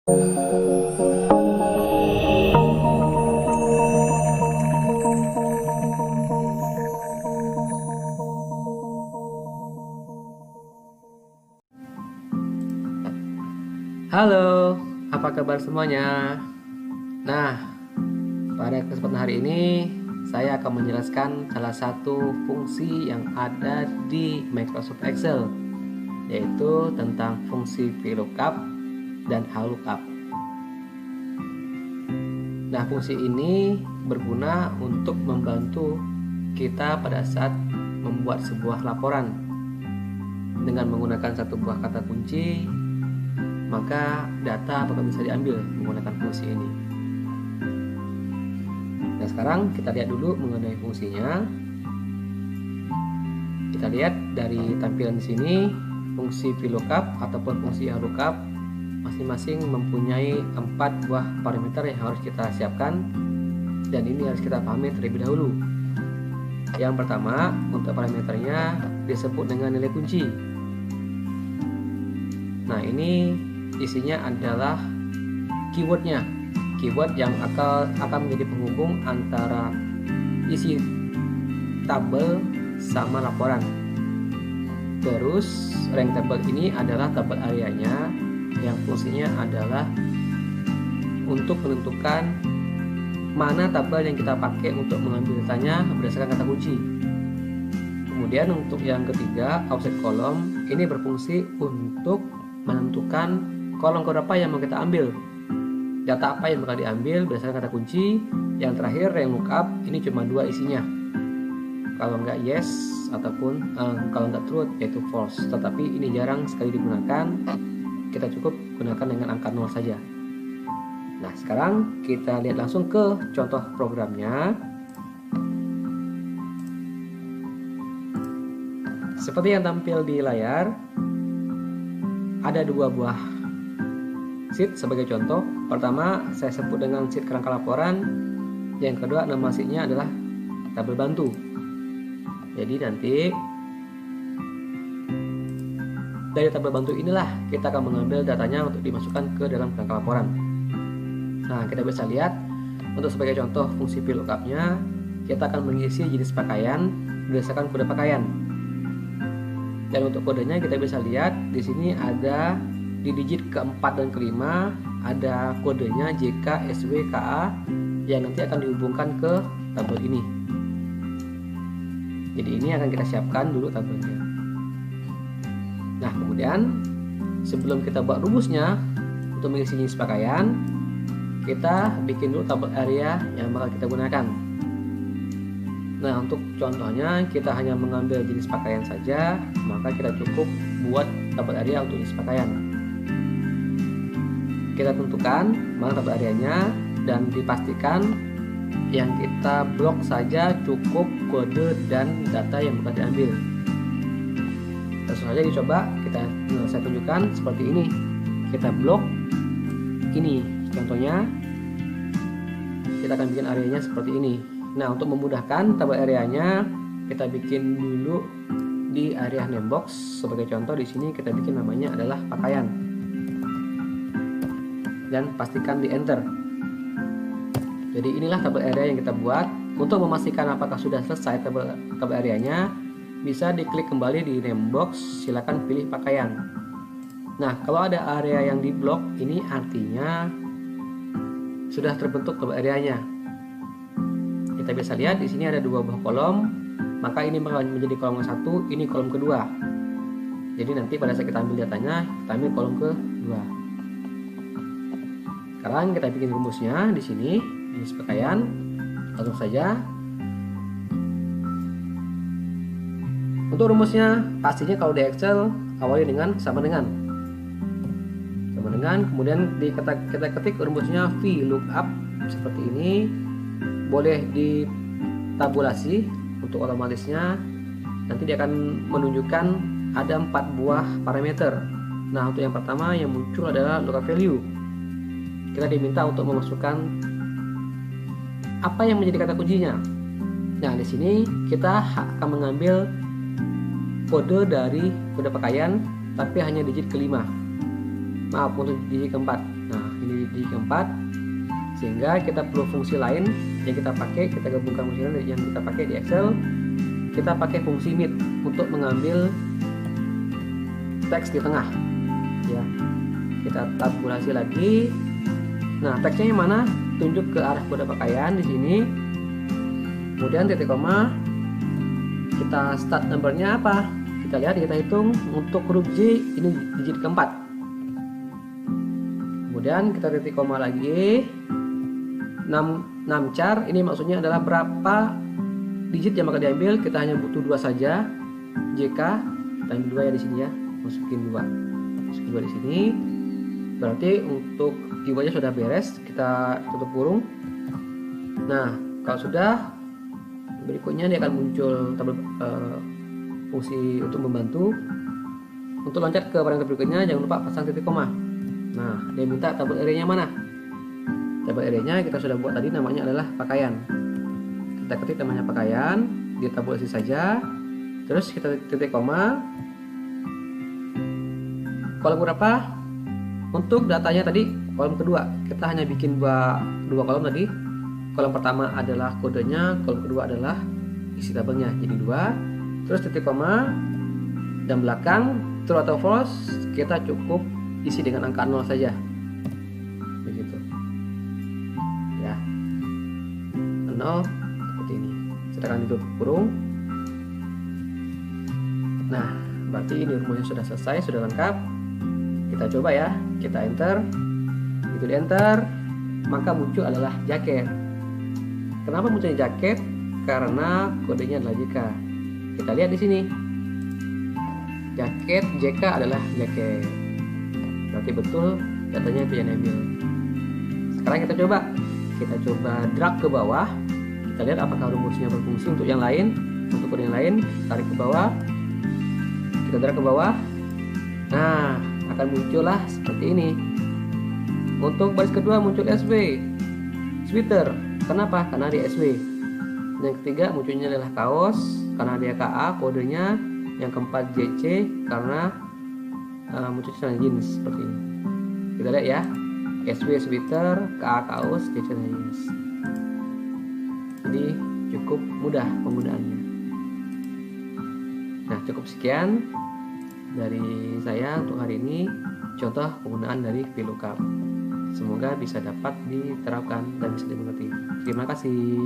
Halo, apa kabar semuanya? Nah, pada kesempatan hari ini saya akan menjelaskan salah satu fungsi yang ada di Microsoft Excel, yaitu tentang fungsi VLOOKUP dan HLOOKUP. Nah, fungsi ini berguna untuk membantu kita pada saat membuat sebuah laporan. Dengan menggunakan satu buah kata kunci, maka data bakal bisa diambil menggunakan fungsi ini. Nah, sekarang kita lihat dulu mengenai fungsinya. Kita lihat dari tampilan di sini, fungsi VLOOKUP ataupun fungsi HLOOKUP masing-masing mempunyai 4 buah parameter yang harus kita siapkan, dan ini harus kita pahami terlebih dahulu. Yang pertama, untuk parameternya disebut dengan nilai kunci. Nah, ini isinya adalah keywordnya, keyword yang akan menjadi penghubung antara isi tabel sama laporan. Terus rank tabel ini adalah tabel areanya yang fungsinya adalah untuk menentukan mana tabel yang kita pakai untuk mengambil datanya berdasarkan kata kunci. Kemudian untuk yang ketiga, offset column, ini berfungsi untuk menentukan kolom kode apa yang mau kita ambil, data apa yang bakal diambil berdasarkan kata kunci. Yang terakhir rank lookup, ini cuma 2 isinya, kalau nggak yes ataupun kalau nggak true yaitu false, tetapi ini jarang sekali digunakan, kita cukup gunakan dengan angka 0 saja. Nah, sekarang kita lihat langsung ke contoh programnya. Seperti yang tampil di layar, ada 2 buah sheet sebagai contoh. Pertama saya sebut dengan sheet kerangka laporan, yang kedua nama sheetnya adalah tabel bantu. Jadi nanti dari tabel bantu inilah kita akan mengambil datanya untuk dimasukkan ke dalam kerangka laporan. Nah, kita bisa lihat untuk sebagai contoh fungsi VLOOKUP-nya, kita akan mengisi jenis pakaian berdasarkan kode pakaian. Dan untuk kodenya kita bisa lihat di sini ada di digit keempat dan kelima ada kodenya JKSWKA yang nanti akan dihubungkan ke tabel ini. Jadi ini akan kita siapkan dulu tabelnya. Nah, kemudian sebelum kita buat rumusnya untuk mengisi jenis pakaian, kita bikin dulu tabel area yang bakal kita gunakan. Nah, untuk contohnya kita hanya mengambil jenis pakaian saja, maka kita cukup buat tabel area untuk jenis pakaian. Kita tentukan mana tabel areanya dan dipastikan yang kita blok saja cukup kode dan data yang bakal diambil. Langsung saja dicoba, saya tunjukkan seperti ini. Kita blok ini contohnya, kita akan bikin areanya seperti ini. Nah, untuk memudahkan tabel areanya, kita bikin dulu di area name box. Sebagai contoh di sini kita bikin namanya adalah pakaian. Dan pastikan di enter. Jadi inilah tabel area yang kita buat. Untuk memastikan apakah sudah selesai tabel areanya, bisa diklik kembali di name box, silakan pilih pakaian. Nah, kalau ada area yang di blok, ini artinya sudah terbentuk tabel areanya. Kita bisa lihat di sini ada 2 buah kolom, maka ini bakal menjadi kolom ke-1, ini kolom kedua. Jadi nanti pada saat kita ambil datanya, kita ambil kolom kedua. Sekarang kita bikin rumusnya di sini, jenis pakaian. Langsung saja. Untuk rumusnya pastinya kalau di Excel awali dengan sama dengan, kemudian kita ketik rumusnya VLOOKUP seperti ini. Boleh ditabulasi untuk otomatisnya, nanti dia akan menunjukkan ada 4 buah parameter. Nah, untuk yang pertama yang muncul adalah lookup value. Kita diminta untuk memasukkan apa yang menjadi kata kuncinya. Nah, di sini kita akan mengambil kode dari kode pakaian, tapi hanya digit kelima. Maaf, untuk digit keempat. Nah, ini digit keempat, sehingga kita perlu fungsi lain yang kita pakai. Kita gabungkan fungsi lain yang kita pakai di Excel. Kita pakai fungsi mid untuk mengambil teks di tengah ya. Kita tabulasi lagi. Nah, teksnya yang mana? Tunjuk ke arah kode pakaian di sini. Kemudian titik koma. Kita start numbernya apa? Kita lihat, kita hitung untuk huruf J ini digit keempat. Kemudian kita titik koma lagi. 6 char, ini maksudnya adalah berapa digit yang bakal diambil. Kita hanya butuh 2 saja. JK kita ambil 2 ya di sini ya. Masukin 2 di sini. Berarti untuk keywordnya sudah beres. Kita tutup kurung. Nah, kalau sudah, berikutnya dia akan muncul tabel fungsi untuk membantu. Untuk loncat ke parameter berikutnya, jangan lupa pasang titik koma. Nah, dia minta tabel array-nya mana? Tabel array-nya kita sudah buat tadi, namanya adalah pakaian. Kita ketik namanya pakaian, di tabulasi saja. Terus kita titik koma. Kolom berapa? Untuk datanya tadi kolom kedua, kita hanya bikin dua kolom tadi. Kolom pertama adalah kodenya, kolom kedua adalah isi tabelnya, jadi 2. Terus titik koma, dan belakang true atau false kita cukup isi dengan angka 0 saja, begitu ya. 0 seperti ini. Kita akan tutup kurung. Nah, berarti ini rumusnya sudah selesai, sudah lengkap. Kita coba ya, kita enter. Itu di enter, maka muncul adalah jaket. Kenapa munculnya jaket? Karena kodenya adalah JK. Kita lihat di sini, jaket JK adalah jaket. Berarti betul datanya itu yang ambil. Sekarang kita coba drag ke bawah. Kita lihat apakah rumusnya berfungsi untuk yang lain. Untuk kode yang lain, tarik ke bawah. Kita drag ke bawah. Nah, akan muncullah seperti ini. Untuk baris kedua muncul SW, sweater. Kenapa? Karena dia SW. Yang ketiga munculnya adalah kaos, karena dia KA kodenya. Yang keempat JC, karena muncul celana jeans seperti ini. Kita lihat ya, SW sweater, KA kaos, JC celana jeans. Jadi cukup mudah penggunaannya. Nah, cukup sekian dari saya untuk hari ini, contoh penggunaan dari VLOOKUP. Semoga bisa dapat diterapkan dan bisa dimengerti. Terima kasih.